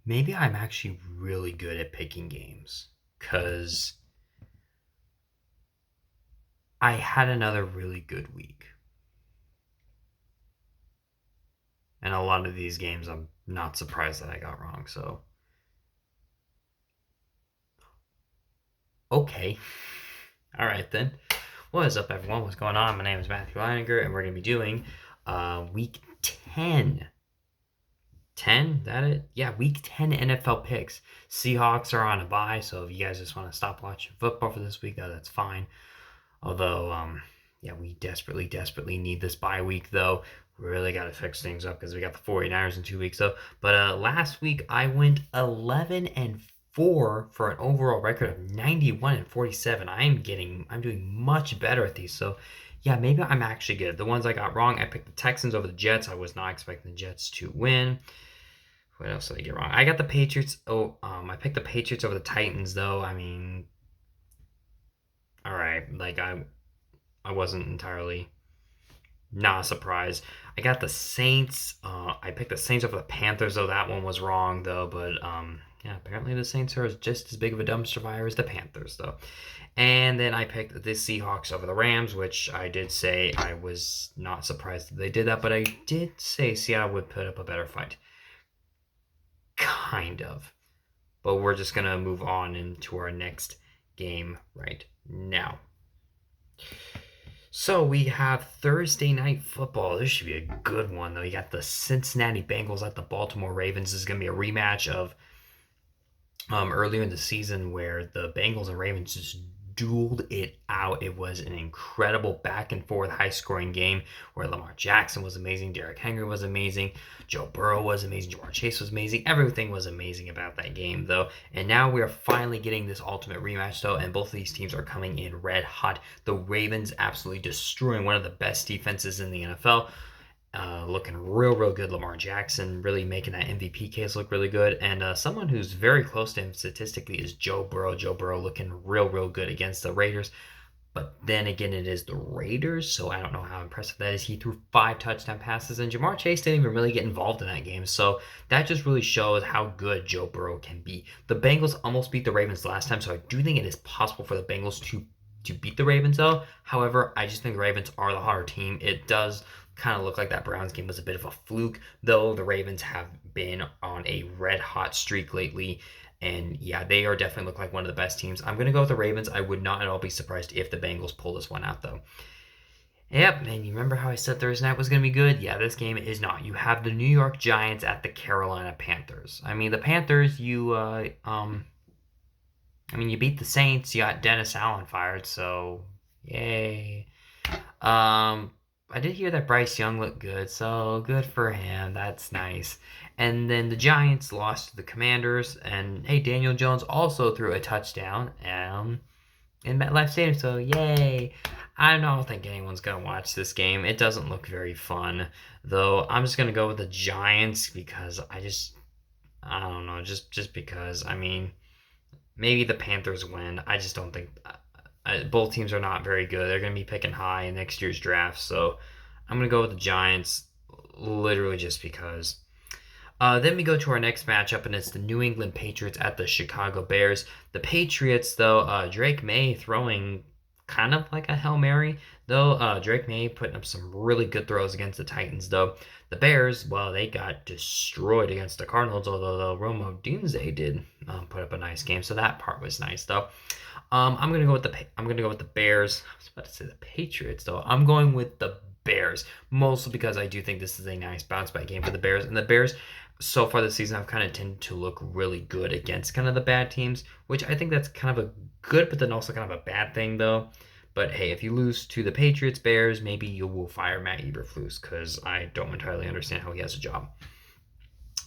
Maybe I'm actually really good at picking games because I had another really good week. And a lot of these games, I'm not surprised that I got wrong. So, okay. All right, then. What is up, everyone? What's going on? My name is Matthew Leininger, and we're going to be doing week 10. 10? That it? Yeah, week 10 NFL picks. Seahawks are on a bye, so if you guys just want to stop watching football for this week, that's fine. Although, yeah, we desperately, desperately need this bye week, though. We really got to fix things up because we got the 49ers in 2 weeks, though. But last week, I went 11 and 4 for an overall record of 91 and 47. I'm doing much better at these. So, yeah, maybe I'm actually good. The ones I got wrong, I picked the Texans over the Jets. I was not expecting the Jets to win. What else did I get wrong? I got the Patriots. I picked the Patriots over the Titans, though. I mean, all right, like I wasn't entirely not surprised. I got the Saints. I picked the Saints over the Panthers, though that one was wrong, though. But yeah, apparently the Saints are just as big of a dumpster fire as the Panthers, though. And then I picked the Seahawks over the Rams, which I did say I was not surprised that they did that, but I did say Seattle would put up a better fight. Kind of. But we're just going to move on into our next game right now. So we have Thursday night football. This should be a good one, though. You got the Cincinnati Bengals at the Baltimore Ravens. This is going to be a rematch of earlier in the season where the Bengals and Ravens just dueled it out. It was an incredible back and forth high scoring game where Lamar Jackson was amazing, Derrick Henry was amazing, Joe Burrow was amazing, Ja'Marr Chase was amazing. Everything was amazing about that game, though. And now we are finally getting this ultimate rematch, though, and both of these teams are coming in red hot. The Ravens absolutely destroying one of the best defenses in the NFL. Looking real, real good. Lamar Jackson really making that MVP case look really good. And someone who's very close to him statistically is Joe Burrow. Joe Burrow looking real, real good against the Raiders. But then again, it is the Raiders, so I don't know how impressive that is. He threw 5 touchdown passes, and Ja'Marr Chase didn't even really get involved in that game. So that just really shows how good Joe Burrow can be. The Bengals almost beat the Ravens last time, so I do think it is possible for the Bengals to beat the Ravens, though. However, I just think the Ravens are the hotter team. It does kind of look like that Browns game was a bit of a fluke, though the Ravens have been on a red hot streak lately. And yeah, they are definitely look like one of the best teams. I'm going to go with the Ravens. I would not at all be surprised if the Bengals pull this one out, though. Yep, and you remember how I said Thursday night was going to be good? Yeah, this game is not. You have the New York Giants at the Carolina Panthers. I mean, the Panthers, you beat the Saints. You got Dennis Allen fired, so yay. I did hear that Bryce Young looked good, so good for him. That's nice. And then the Giants lost to the Commanders, and hey, Daniel Jones also threw a touchdown in MetLife Stadium, so yay. I don't think anyone's going to watch this game. It doesn't look very fun, though. I'm just going to go with the Giants because I don't know, just because. I mean, maybe the Panthers win. I just don't think both teams are not very good. They're going to be picking high in next year's draft, so I'm going to go with the Giants literally just because. Then we go to our next matchup, and it's the New England Patriots at the Chicago Bears. The Patriots, though, Drake May throwing kind of like a Hail Mary, though. Drake May putting up some really good throws against the Titans, though. The Bears, well, they got destroyed against the Cardinals, although the Romo Doomsday did put up a nice game, so that part was nice, though. I'm gonna go with the Bears. I was about to say the Patriots, though. I'm going with the Bears, mostly because I do think this is a nice bounce back game for the Bears. And the Bears, so far this season, have kind of tended to look really good against kind of the bad teams, which I think that's kind of a good, but then also kind of a bad thing, though. But hey, if you lose to the Patriots, Bears, maybe you will fire Matt Eberflus because I don't entirely understand how he has a job.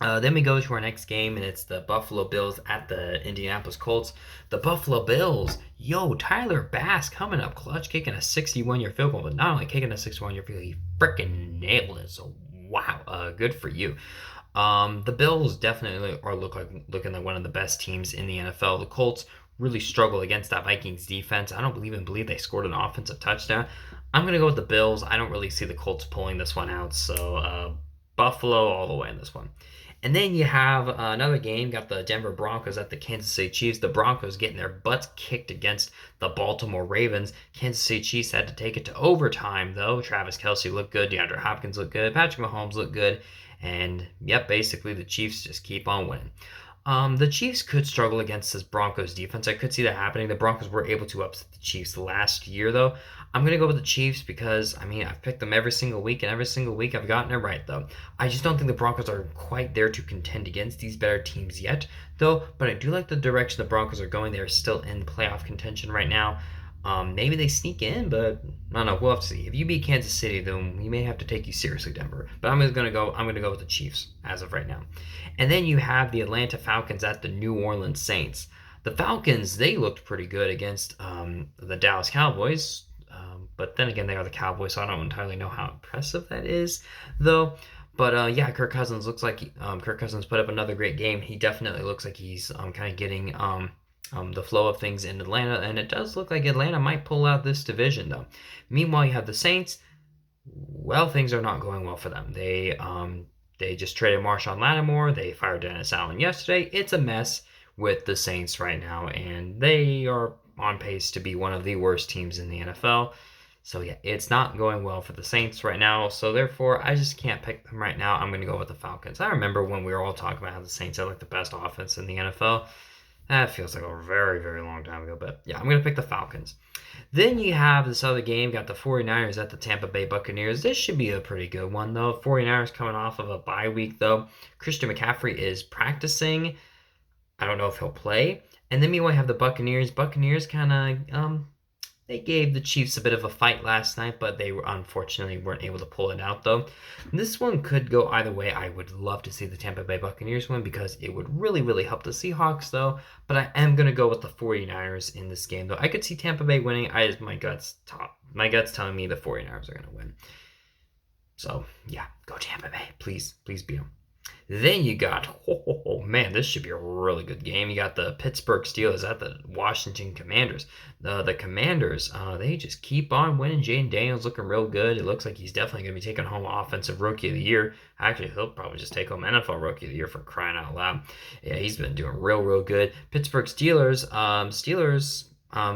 Then we go to our next game, and it's the Buffalo Bills at the Indianapolis Colts. The Buffalo Bills, Tyler Bass coming up clutch, kicking a 61-yard field goal, but not only kicking a 61-yard field goal, he freaking nailed it. So wow, good for you. The Bills definitely are looking like one of the best teams in the NFL. The Colts really struggle against that Vikings defense. I don't believe they scored an offensive touchdown. I'm gonna go with the Bills. I don't really see the Colts pulling this one out, so Buffalo all the way in this one. And then you have another game, got the Denver Broncos at the Kansas City Chiefs. The Broncos getting their butts kicked against the Baltimore Ravens. Kansas City Chiefs had to take it to overtime, though. Travis Kelce looked good. DeAndre Hopkins looked good. Patrick Mahomes looked good. And, yep, basically the Chiefs just keep on winning. The Chiefs could struggle against this Broncos defense. I could see that happening. The Broncos were able to upset the Chiefs last year, though. I'm going to go with the Chiefs because, I mean, I've picked them every single week, and every single week I've gotten it right, though. I just don't think the Broncos are quite there to contend against these better teams yet, though. But I do like the direction the Broncos are going. They're still in playoff contention right now. Maybe they sneak in, but I don't know. We'll have to see. If you beat Kansas City, then we may have to take you seriously, Denver. But I'm gonna go with the Chiefs as of right now. And then you have the Atlanta Falcons at the New Orleans Saints. The Falcons, they looked pretty good against the Dallas Cowboys. But then again, they are the Cowboys, so I don't entirely know how impressive that is, though. But yeah, Kirk Cousins looks like Kirk Cousins put up another great game. He definitely looks like he's kind of getting the flow of things in Atlanta, and it does look like Atlanta might pull out this division, though. Meanwhile, you have the Saints. Well, things are not going well for them. They just traded Marshawn Lattimore. They fired Dennis Allen yesterday. It's a mess with the Saints right now, and they are on pace to be one of the worst teams in the NFL. So yeah, it's not going well for the Saints right now. So therefore, I just can't pick them right now. I'm going to go with the Falcons. I remember when we were all talking about how the Saints had like the best offense in the NFL. That feels like a very, very long time ago. But yeah, I'm going to pick the Falcons. Then you have this other game, got the 49ers at the Tampa Bay Buccaneers. This should be a pretty good one, though. 49ers coming off of a bye week, though. Christian McCaffrey is practicing. I don't know if he'll play. And then meanwhile, we have the Buccaneers. Buccaneers kind of, they gave the Chiefs a bit of a fight last night, but they unfortunately weren't able to pull it out, though. This one could go either way. I would love to see the Tampa Bay Buccaneers win because it would really, really help the Seahawks, though. But I am going to go with the 49ers in this game, though. I could see Tampa Bay winning. My gut's telling me the 49ers are going to win. So, yeah, go Tampa Bay. Please beat them. Then you got, man, this should be a really good game. You got the Pittsburgh Steelers at the Washington Commanders. The Commanders, they just keep on winning. Jayden Daniels looking real good. It looks like he's definitely going to be taking home Offensive Rookie of the Year. Actually, he'll probably just take home NFL Rookie of the Year for crying out loud. Yeah, he's been doing real good. Pittsburgh Steelers,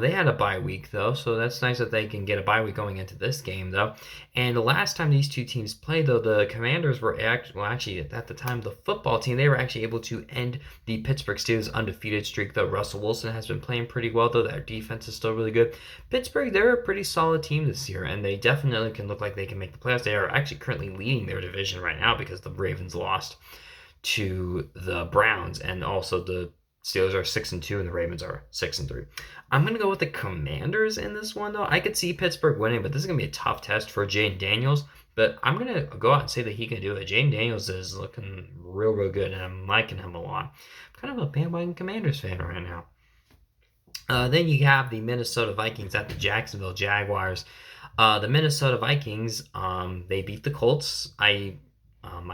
they had a bye week, though, so that's nice that they can get a bye week going into this game, though. And the last time these two teams played, though, the Commanders were actually, at the time, the football team, they were actually able to end the Pittsburgh Steelers' undefeated streak, though. Russell Wilson has been playing pretty well, though. Their defense is still really good. Pittsburgh, they're a pretty solid team this year, and they definitely can look like they can make the playoffs. They are actually currently leading their division right now because the Ravens lost to the Browns, and also the Steelers are 6-2 and the Ravens are 6-3. I'm going to go with the Commanders in this one, though. I could see Pittsburgh winning, but this is going to be a tough test for Jayden Daniels. But I'm going to go out and say that he can do it. Jayden Daniels is looking real good, and I'm liking him a lot. I'm kind of a bandwagon Commanders fan right now. Then you have the Minnesota Vikings at the Jacksonville Jaguars. The Minnesota Vikings, they beat the Colts. I don't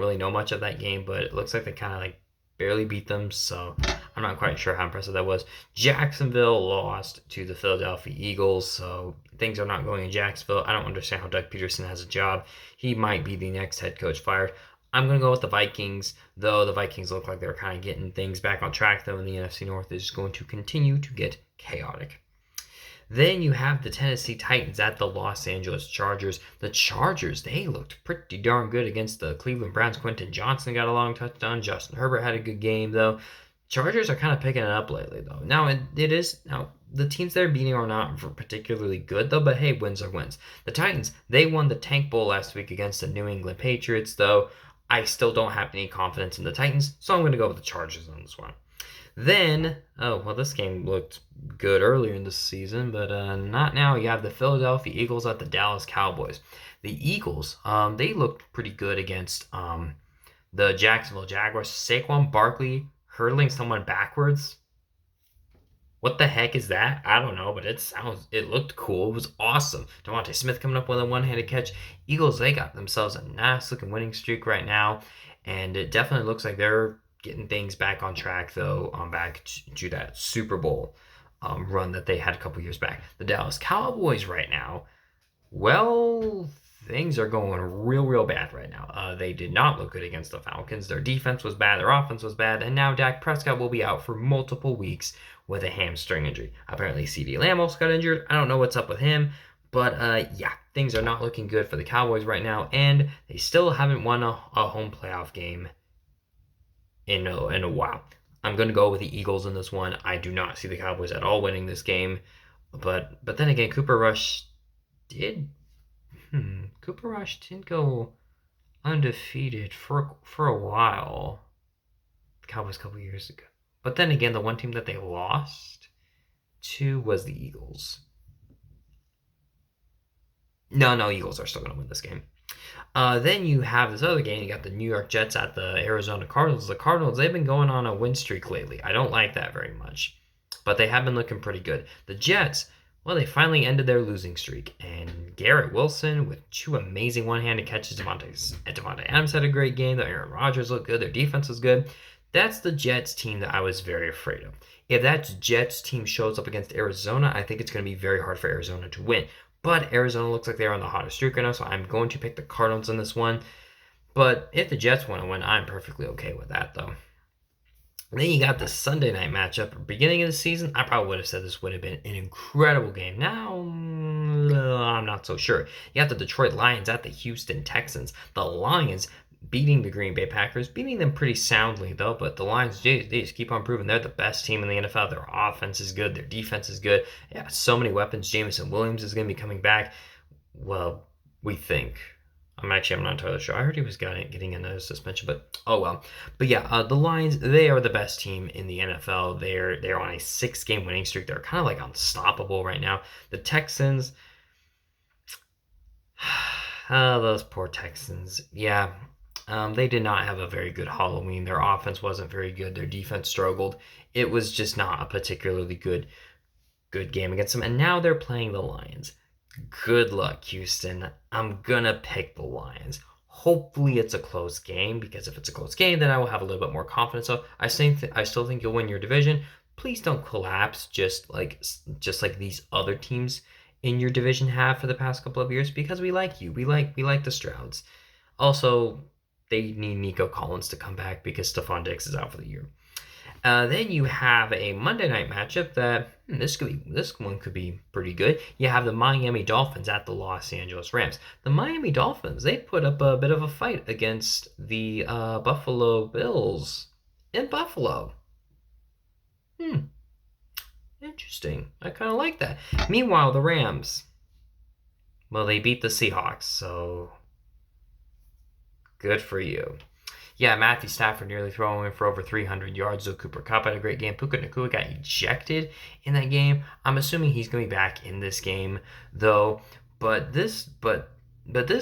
really know much of that game, but it looks like they kind of like barely beat them, so I'm not quite sure how impressive that was. Jacksonville lost to the Philadelphia Eagles, so things are not going in Jacksonville. I don't understand how Doug Peterson has a job. He might be the next head coach fired. I'm going to go with the Vikings, though the Vikings look like they're kind of getting things back on track, though, and the NFC North is going to continue to get chaotic. Then you have the Tennessee Titans at the Los Angeles Chargers. The Chargers, they looked pretty darn good against the Cleveland Browns. Quentin Johnson got a long touchdown. Justin Herbert had a good game, though. Chargers are kind of picking it up lately, though. Now, the teams they're beating are not particularly good, though, but hey, wins are wins. The Titans, they won the Tank Bowl last week against the New England Patriots, though. I still don't have any confidence in the Titans, so I'm going to go with the Chargers on this one. Then, this game looked good earlier in the season, but not now. You have the Philadelphia Eagles at the Dallas Cowboys. The Eagles, they looked pretty good against the Jacksonville Jaguars. Saquon Barkley hurdling someone backwards. What the heck is that? I don't know, but it looked cool. It was awesome. DeVonta Smith coming up with a one-handed catch. Eagles, they got themselves a nice looking winning streak right now, and it definitely looks like they're getting things back on track, though, back to that Super Bowl run that they had a couple years back. The Dallas Cowboys right now, well, things are going real bad right now. They did not look good against the Falcons. Their defense was bad, their offense was bad, and now Dak Prescott will be out for multiple weeks with a hamstring injury. Apparently, CeeDee Lamb also got injured. I don't know what's up with him, but yeah, things are not looking good for the Cowboys right now, and they still haven't won a home playoff game in a while. I'm going to go with the Eagles in this one. I do not see the Cowboys at all winning this game, but then again, Cooper Rush did Cooper Rush did go undefeated for a while. The Cowboys a couple years ago. But then again, the one team that they lost to was the Eagles. No, Eagles are still going to win this game. Then you have this other game. You got the New York Jets at the Arizona Cardinals. The Cardinals, they've been going on a win streak lately. I don't like that very much, but they have been looking pretty good. The Jets, well, they finally ended their losing streak, and Garrett Wilson with two amazing one-handed catches. Davante Adams had a great game. The Aaron Rodgers looked good. Their defense was good. That's the Jets team that I was very afraid of. If that Jets team shows up against Arizona, I think it's going to be very hard for Arizona to win. But Arizona looks like they're on the hottest streak right now, so I'm going to pick the Cardinals in this one. But if the Jets want to win, I'm perfectly okay with that, though. Then you got the Sunday night matchup. Beginning of the season, I probably would have said this would have been an incredible game. Now, I'm not so sure. You got the Detroit Lions at the Houston Texans. The Lions beating the Green Bay Packers, beating them pretty soundly, though. But the Lions, they just keep on proving they're the best team in the NFL. Their offense is good. Their defense is good. Yeah, so many weapons. Jameson Williams is going to be coming back. Well, we think. I'm not entirely sure. I heard he was getting another suspension, but oh well. But yeah, the Lions, they are the best team in the NFL. They're on a 6-game winning streak. They're kind of like unstoppable right now. The Texans, those poor Texans. Yeah, they did not have a very good Halloween. Their offense wasn't very good. Their defense struggled. It was just not a particularly good game against them. And now they're playing the Lions. Good luck, Houston. I'm gonna pick the Lions. Hopefully it's a close game, because if it's a close game, then I will have a little bit more confidence. So I still think you'll win your division. Please don't collapse just like these other teams in your division have for the past couple of years, because we like you. We like the Strouds. Also, they need Nico Collins to come back because Stephon Diggs is out for the year. Then you have a Monday night matchup that this one could be pretty good. You have the Miami Dolphins at the Los Angeles Rams. The Miami Dolphins, they put up a bit of a fight against the Buffalo Bills in Buffalo. Interesting. I kind of like that. Meanwhile, the Rams, well, they beat the Seahawks, so good for you. Yeah, Matthew Stafford nearly throwing for over 300 yards. So Cooper Kupp had a great game. Puka Nacua got ejected in that game. I'm assuming he's going to be back in this game, though. But this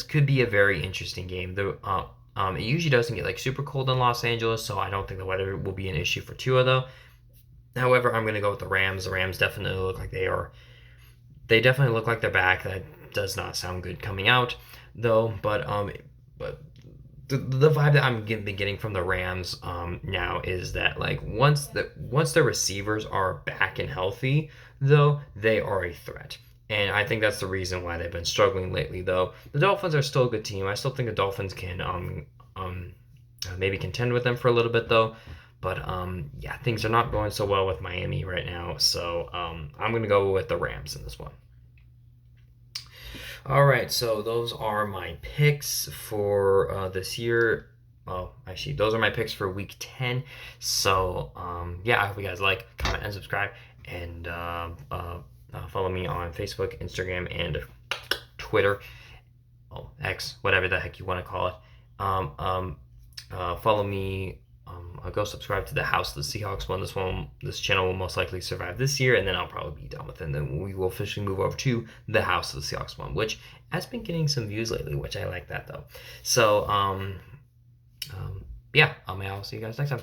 could be a very interesting game. It usually doesn't get like super cold in Los Angeles, so I don't think the weather will be an issue for Tua, though. However, I'm going to go with the Rams. The Rams definitely look like they definitely look like they're back. That does not sound good coming out, though. But the vibe that I'm getting from the Rams now is that like once the receivers are back and healthy, though, they are a threat. And I think that's the reason why they've been struggling lately, though. The Dolphins are still a good team. I still think the Dolphins can maybe contend with them for a little bit, though. But yeah, things are not going so well with Miami right now. So I'm going to go with the Rams in this one. All right, so those are my picks for this year. Well, actually, those are my picks for week 10. So, yeah, I hope you guys like, comment, and subscribe. And follow me on Facebook, Instagram, and Twitter. Oh, X, whatever the heck you want to call it. Follow me. I'll go subscribe to the House of the Seahawks one. This channel will most likely survive this year, and then I'll probably be done with it. And then we will officially move over to the House of the Seahawks one, which has been getting some views lately, which I like that, though. So, yeah, I'll see you guys next time.